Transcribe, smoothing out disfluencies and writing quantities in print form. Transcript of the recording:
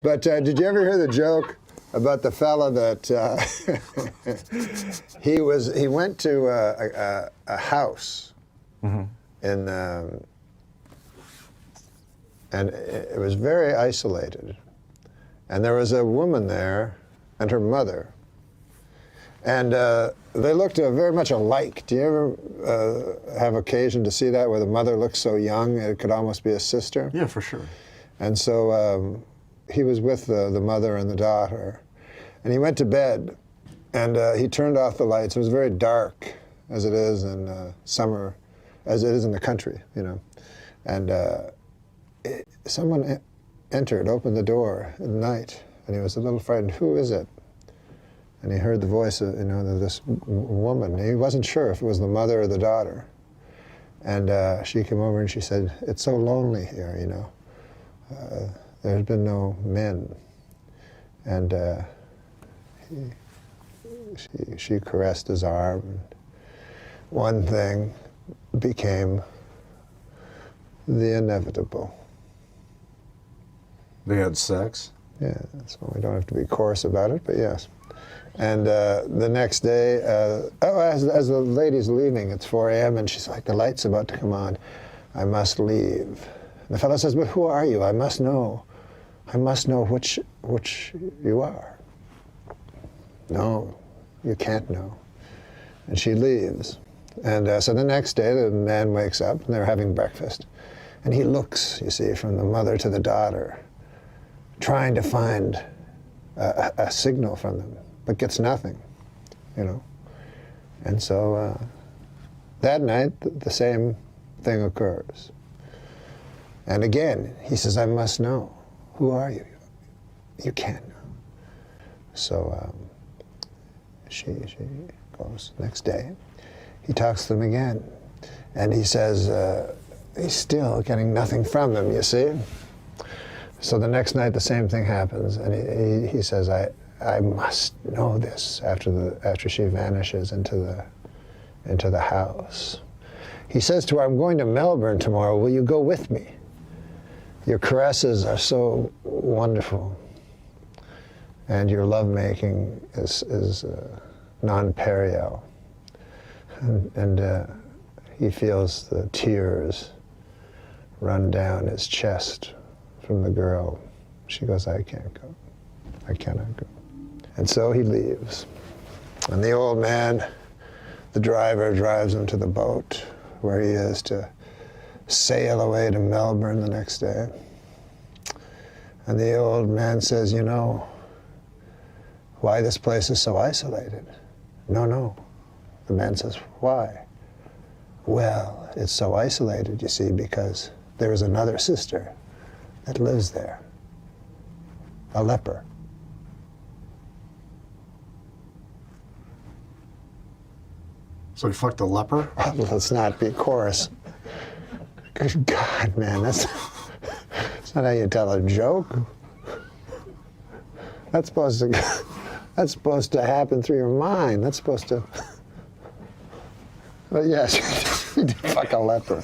But did you ever hear the joke about the fella that he went to a house in and it was very isolated, and there was a woman there and her mother, and they looked very much alike. Do you ever have occasion to see that, where the mother looks so young it could almost be a sister? Yeah, for sure. And so he was with the mother and the daughter, and he went to bed, and he turned off the lights. It was very dark, as it is in summer, as it is in the country, you know. And someone opened the door at night, and he was a little frightened. Who is it? And he heard the voice of, this woman. He wasn't sure if it was the mother or the daughter. And she came over and she said, "It's so lonely here, you know. There's been no men." And she caressed his arm. And one thing became the inevitable. They had sex? Yeah, so we don't have to be coarse about it, but yes. And the next day, as the lady's leaving, it's 4 a.m., and she's like, "The light's about to come on. I must leave." And the fellow says, "But who are you? I must know. I must know which you are." "No, you can't know." And she leaves. And so the next day, the man wakes up, and they're having breakfast. And he looks, you see, from the mother to the daughter, trying to find a signal from them, but gets nothing, you know. And so that night, the same thing occurs. And again, he says, "I must know. Who are you? You can't know." So she goes. Next day, he talks to them again, and he says he's still getting nothing from them, you see. So the next night, the same thing happens, and he says, I must know this," after she vanishes into the house. He says to her, "I'm going to Melbourne tomorrow. Will you go with me? Your caresses are so wonderful, and your lovemaking is non-pariel." And he feels the tears run down his chest from the girl. She goes, "I can't go. I cannot go." And so he leaves. And the old man, the driver, drives him to the boat where he is to sail away to Melbourne the next day. And the old man says, "You know why this place is so isolated?" No. The man says, "Why?" "Well, it's so isolated, you see, because there is another sister that lives there, a leper." So he fucked a leper? Oh, let's not be coarse. Good God, man, that's not how you tell a joke. That's supposed to happen through your mind. That's supposed to. But yes, he did fuck a leper.